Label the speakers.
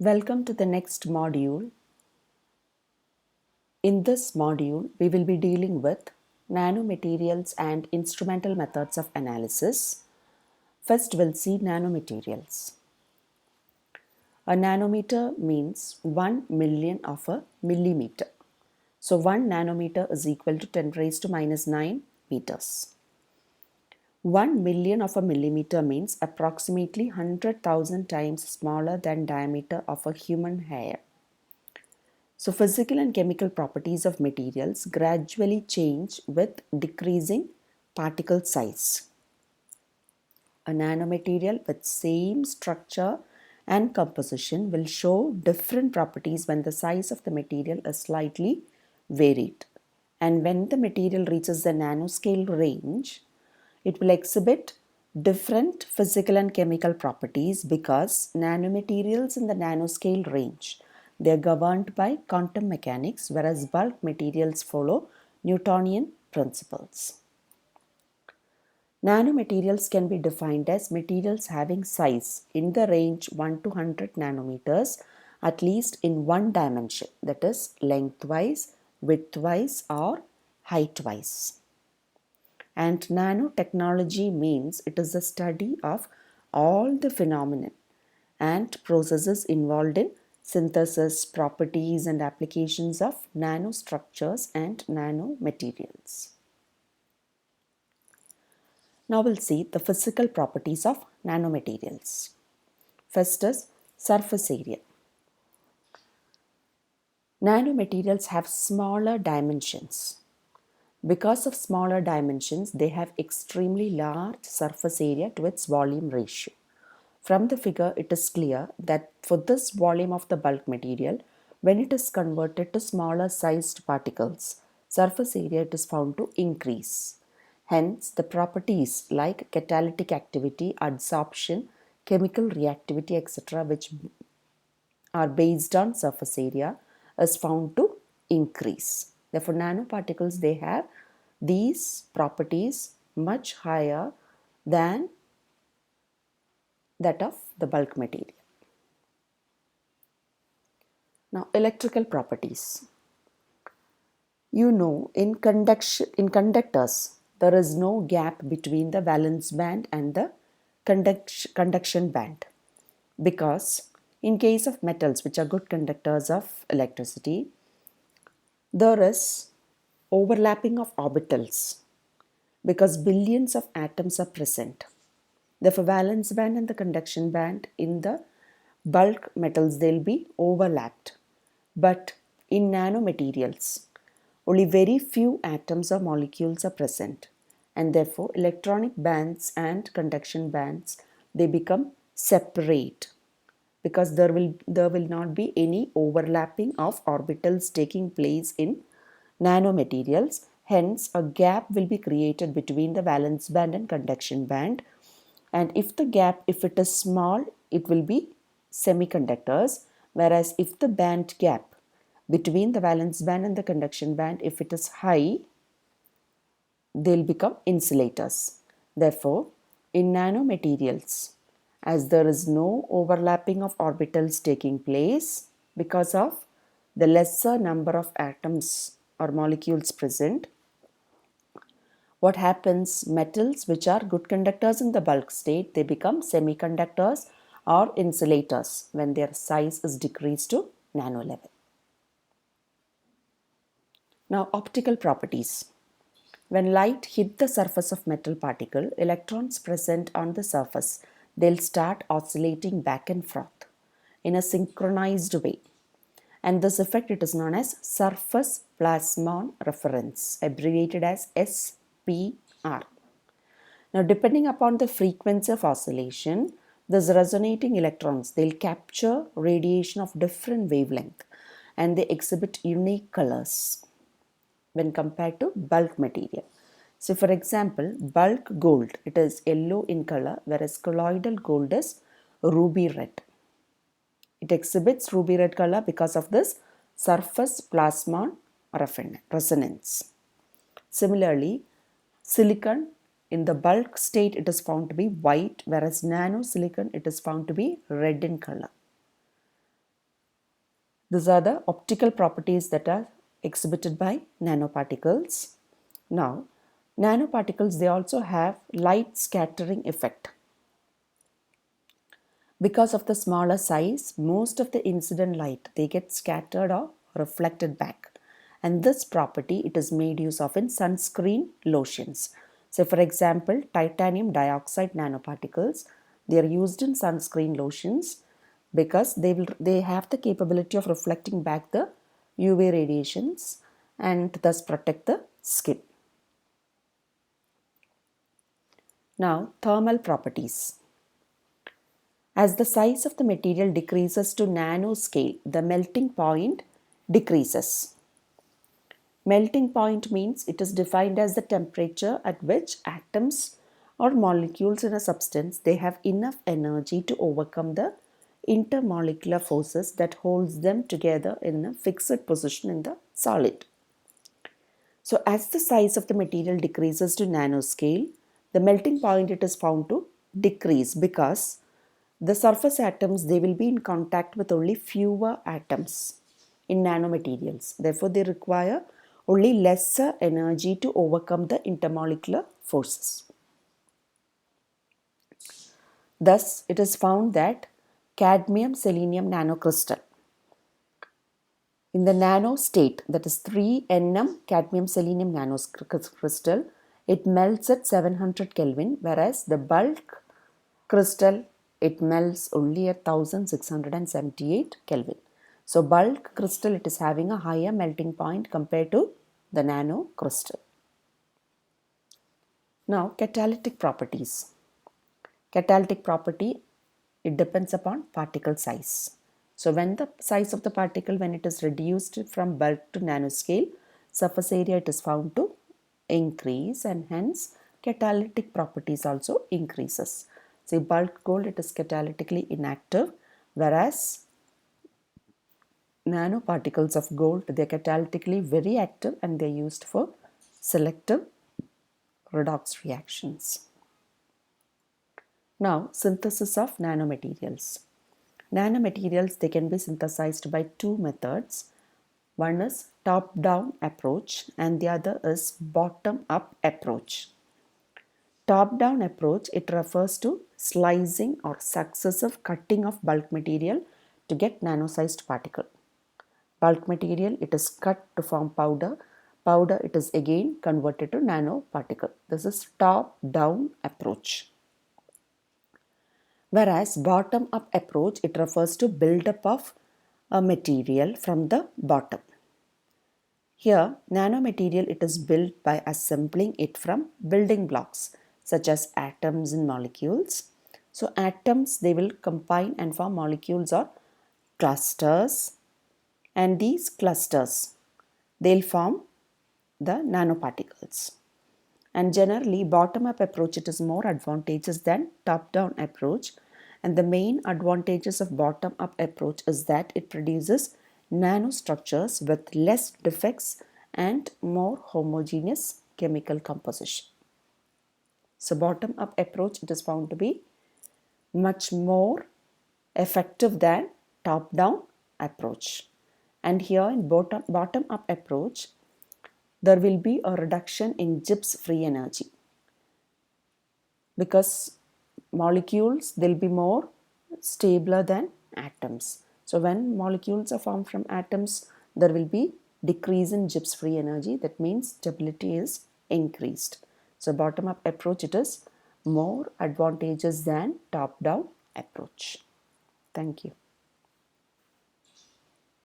Speaker 1: Welcome to the next module. In this module, we will be dealing with nanomaterials and instrumental methods of analysis. First, we'll see nanomaterials. A nanometer means 1 million of a millimeter. So 1 nanometer is equal to 10 raised to minus 9 meters. 1 million of a millimeter means approximately 100,000 times smaller than diameter of a human hair. So physical and chemical properties of materials gradually change with decreasing particle size. A nanomaterial with same structure and composition will show different properties when the size of the material is slightly varied. And when the material reaches the nanoscale range, it will exhibit different physical and chemical properties because nanomaterials in the nanoscale range, they are governed by quantum mechanics, whereas bulk materials follow Newtonian principles. Nanomaterials can be defined as materials having size in the range 1 to 100 nanometers, at least in one dimension, that is lengthwise, widthwise, or heightwise. And nanotechnology means it is the study of all the phenomena and processes involved in synthesis, properties, and applications of nanostructures and nanomaterials. Now we'll see the physical properties of nanomaterials. First is surface area. Nanomaterials have smaller dimensions. Because of smaller dimensions, they have extremely large surface area to its volume ratio. From the figure, it is clear that for this volume of the bulk material, when it is converted to smaller sized particles, surface area is found to increase. Hence, the properties like catalytic activity, adsorption, chemical reactivity, etc., which are based on surface area, is found to increase. Therefore, nanoparticles, they have these properties much higher than that of the bulk material. Now, electrical properties. You know, in conductors, there is no gap between the valence band and the conduction band, because in case of metals, which are good conductors of electricity, there is overlapping of orbitals because billions of atoms are present. Therefore, valence band and the conduction band in the bulk metals, they'll be overlapped. But in nanomaterials, only very few atoms or molecules are present, and therefore electronic bands and conduction bands, they become separate because there will not be any overlapping of orbitals taking place in nanomaterials. Hence, a gap will be created between the valence band and conduction band. And if the gap, if it is small, it will be semiconductors. Whereas if the band gap between the valence band and the conduction band, if it is high, they'll become insulators. Therefore, in nanomaterials, as there is no overlapping of orbitals taking place because of the lesser number of atoms or molecules present, what happens, metals which are good conductors in the bulk state, they become semiconductors or insulators when their size is decreased to nano level. Now, optical properties. When light hit the surface of metal particle, electrons present on the surface, they'll start oscillating back and forth in a synchronized way. And this effect, it is known as Surface Plasmon Resonance, abbreviated as SPR. Now, depending upon the frequency of oscillation, these resonating electrons, they'll capture radiation of different wavelength and they exhibit unique colors when compared to bulk material. So, for example, bulk gold, it is yellow in color, whereas colloidal gold is ruby red. It exhibits ruby red color because of this surface plasmon resonance. Similarly, silicon in the bulk state, it is found to be white, whereas nanosilicon, it is found to be red in color. These are the optical properties that are exhibited by nanoparticles. Now, nanoparticles, they also have light scattering effect. Because of the smaller size, most of the incident light, they get scattered or reflected back. And this property, it is made use of in sunscreen lotions. So for example, titanium dioxide nanoparticles, they are used in sunscreen lotions because they have the capability of reflecting back the UV radiations and thus protect the skin. Now, thermal properties. As the size of the material decreases to nanoscale, the melting point decreases. Melting point means it is defined as the temperature at which atoms or molecules in a substance, they have enough energy to overcome the intermolecular forces that holds them together in a fixed position in the solid. So as the size of the material decreases to nanoscale, the melting point, it is found to decrease because the surface atoms, they will be in contact with only fewer atoms in nanomaterials. Therefore, they require only lesser energy to overcome the intermolecular forces. Thus, it is found that cadmium selenium nanocrystal in the nano state, that is 3 nm cadmium selenium nanocrystal, it melts at 700 Kelvin, whereas the bulk crystal, it melts only at 1678 Kelvin. So bulk crystal, it is having a higher melting point compared to the nano crystal. Now, catalytic properties. Catalytic property, it depends upon particle size. So when the size of the particle, when it is reduced from bulk to nanoscale, surface area, it is found to increase, and hence catalytic properties also increases. See, bulk gold, it is catalytically inactive, whereas nanoparticles of gold, they are catalytically very active and they are used for selective redox reactions. Now, synthesis of nanomaterials. Nanomaterials, they can be synthesized by two methods. One is top-down approach and the other is bottom-up approach. Top-down approach, it refers to slicing or successive cutting of bulk material to get nano-sized particle. Bulk material, it is cut to form powder. Powder, it is again converted to nanoparticle. This is top-down approach. Whereas bottom-up approach, it refers to build-up of a material from the bottom. Here, nanomaterial, it is built by assembling it from building blocks such as atoms and molecules. So atoms, they will combine and form molecules or clusters, and these clusters, they'll form the nanoparticles. And generally, bottom-up approach, it is more advantageous than top-down approach. And the main advantages of bottom-up approach is that it produces nanostructures with less defects and more homogeneous chemical composition. So bottom-up approach, it is found to be much more effective than top-down approach. And here in bottom-up approach, there will be a reduction in Gibbs free energy because molecules, they'll be more stabler than atoms. So when molecules are formed from atoms, there will be decrease in Gibbs free energy. That means stability is increased. So bottom up approach, it is more advantageous than top down approach. Thank you.